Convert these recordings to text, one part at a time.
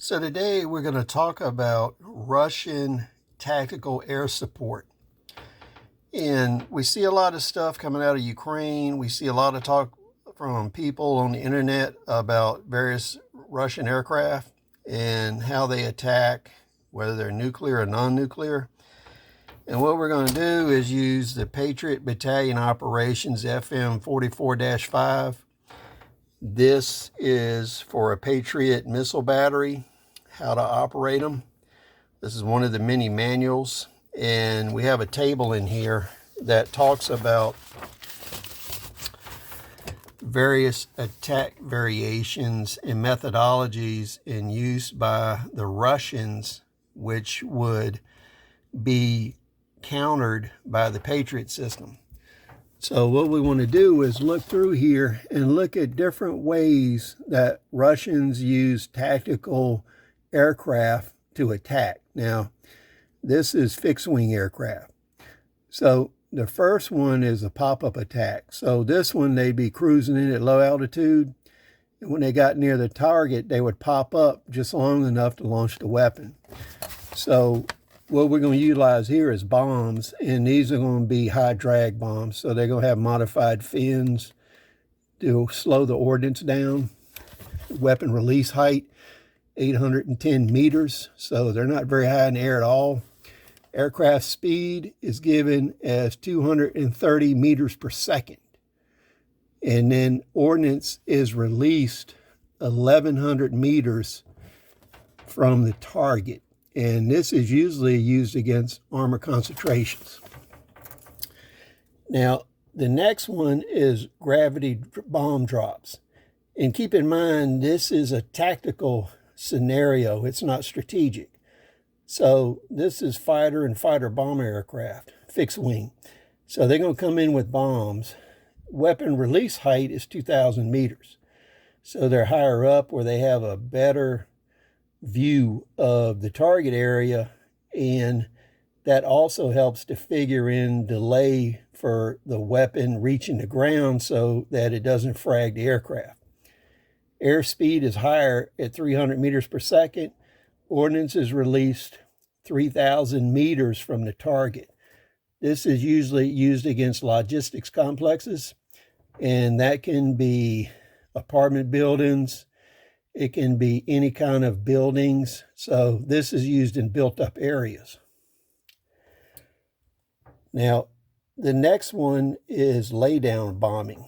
So today we're going to talk about Russian tactical air support. And we see a lot of stuff coming out of Ukraine. We see a lot of talk from people on the internet about various Russian aircraft and how they attack, whether they're nuclear or non-nuclear. And what we're going to do is use the Patriot Battalion Operations FM 44-5. This is for a Patriot missile battery, how to operate them. This is one of the many manuals, and we have a table in here that talks about various attack variations and methodologies in use by the Russians, which would be countered by the Patriot system. So what we want to do is look through here and look at different ways that Russians use tactical aircraft to attack. Now, this is fixed-wing aircraft. So the first one is a pop-up attack. So this one, they'd be cruising in at low altitude. And when they got near the target, they would pop up just long enough to launch the weapon. So what we're going to utilize here is bombs, and these are going to be high drag bombs. So they're going to have modified fins to slow the ordnance down. Weapon release height, 810 meters. So they're not very high in the air at all. Aircraft speed is given as 230 meters per second. And then ordnance is released 1,100 meters from the target. And this is usually used against armor concentrations. Now, the next one is gravity bomb drops. And keep in mind, this is a tactical scenario. It's not strategic. So this is fighter and fighter bomber aircraft, fixed wing. So they're going to come in with bombs. Weapon release height is 2,000 meters. So they're higher up where they have a better view of the target area, and that also helps to figure in delay for the weapon reaching the ground so that it doesn't frag the aircraft. Airspeed is higher at 300 meters per second. Ordnance is released 3,000 meters from the target. This is usually used against logistics complexes, and that can be apartment buildings. It can be any kind of buildings. So this is used in built-up areas. Now, the next one is laydown bombing.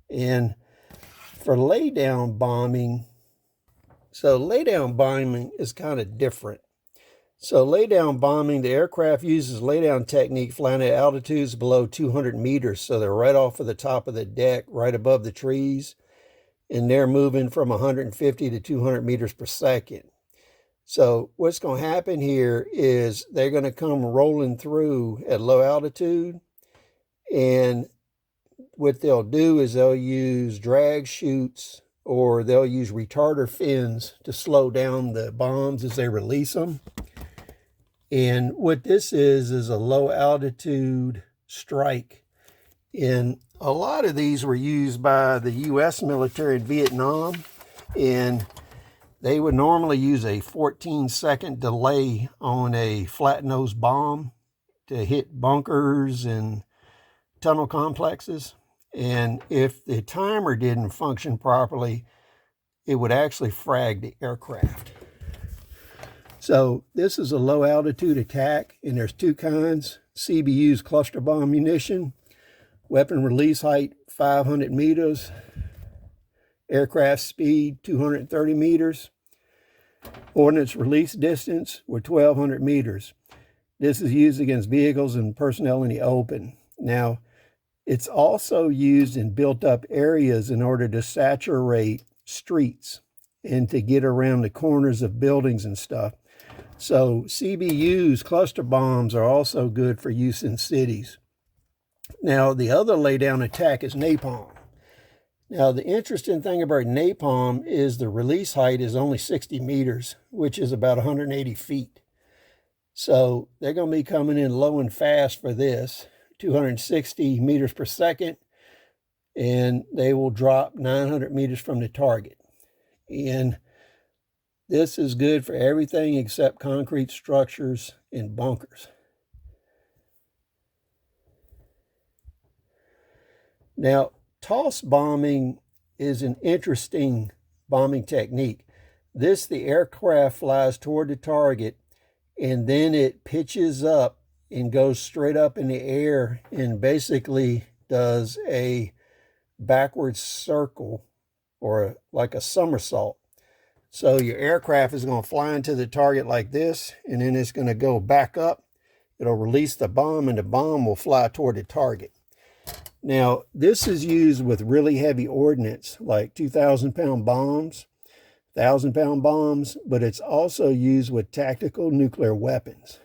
And for laydown bombing, laydown bombing is kind of different. So laydown bombing, the aircraft uses laydown technique flying at altitudes below 200 meters. So they're right off of the top of the deck, right above the trees. And they're moving from 150 to 200 meters per second. So what's going to happen here is they're going to come rolling through at low altitude. And what they'll do is they'll use drag chutes, or they'll use retarder fins to slow down the bombs as they release them. And what this is a low altitude strike. And a lot of these were used by the U.S. military in Vietnam, and they would normally use a 14-second delay on a flat-nose bomb to hit bunkers and tunnel complexes. And if the timer didn't function properly, it would actually frag the aircraft. So this is a low-altitude attack, and there's two kinds. CBU's cluster bomb munition. Weapon release height, 500 meters. Aircraft speed, 230 meters. Ordnance release distance were 1,200 meters. This is used against vehicles and personnel in the open. Now, it's also used in built-up areas in order to saturate streets and to get around the corners of buildings and stuff. So CBU's cluster bombs are also good for use in cities. Now, the other laydown attack is napalm. Now, the interesting thing about napalm is the release height is only 60 meters, which is about 180 feet. So they're going to be coming in low and fast for this, 260 meters per second, and they will drop 900 meters from the target. And This is good for everything except concrete structures and bunkers. Now, toss bombing is an interesting bombing technique. The aircraft flies toward the target, and then it pitches up and goes straight up in the air and basically does a backwards circle, or like a somersault. So your aircraft is going to fly into the target like this, and then it's going to go back up. It'll release the bomb, and the bomb will fly toward the target. Now, this is used with really heavy ordnance, like 2,000-pound bombs, 1,000-pound bombs, but it's also used with tactical nuclear weapons.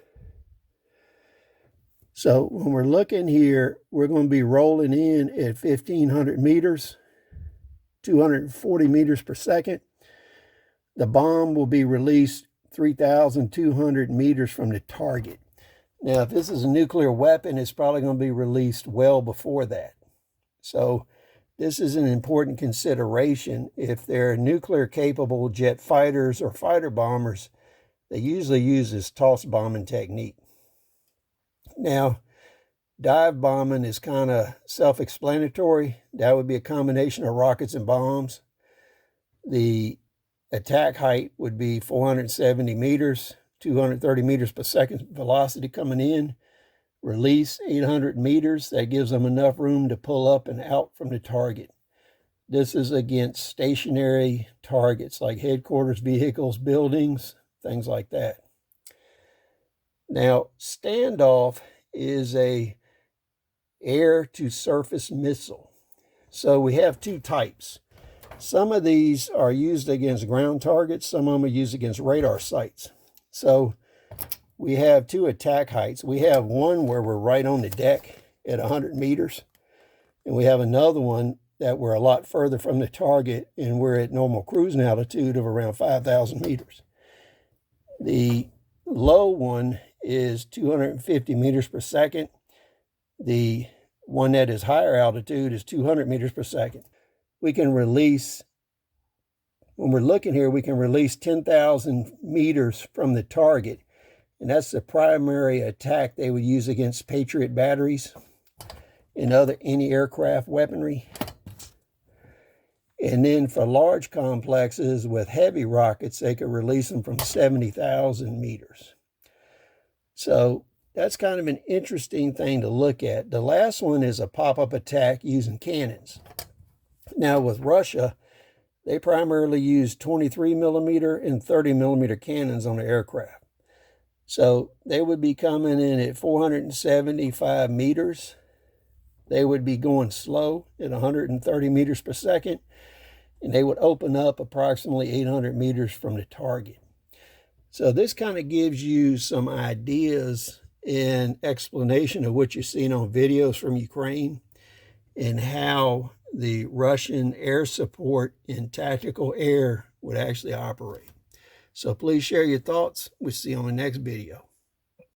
So when we're looking here, we're going to be rolling in at 1,500 meters, 240 meters per second. The bomb will be released 3,200 meters from the target. Now, if this is a nuclear weapon, it's probably going to be released well before that. So this is an important consideration. If they're nuclear-capable jet fighters or fighter bombers, they usually use this toss bombing technique. Now, dive bombing is kind of self-explanatory. That would be a combination of rockets and bombs. The attack height would be 470 meters, 230 meters per second velocity coming in. Release 800 meters. That gives them enough room to pull up and out from the target. This is against stationary targets like headquarters vehicles, buildings, things like that. Now, standoff is a air-to-surface missile. So we have two types. Some of these are used against ground targets. Some of them are used against radar sites. So we have two attack heights. We have one where we're right on the deck at 100 meters. And we have another one that we're a lot further from the target, and we're at normal cruising altitude of around 5,000 meters. The low one is 250 meters per second. The one that is higher altitude is 200 meters per second. We can release, when we're looking here, we can release 10,000 meters from the target. And that's the primary attack they would use against Patriot batteries and other anti-aircraft weaponry. And then for large complexes with heavy rockets, they could release them from 70,000 meters. So that's kind of an interesting thing to look at. The last one is a pop-up attack using cannons. Now with Russia, they primarily use 23 millimeter and 30 millimeter cannons on the aircraft. So they would be coming in at 475 meters. They would be going slow at 130 meters per second, and they would open up approximately 800 meters from the target. So this kind of gives you some ideas and explanation of what you're seeing on videos from Ukraine and how the Russian air support in tactical air would actually operate. So please share your thoughts. We'll see you on the next video.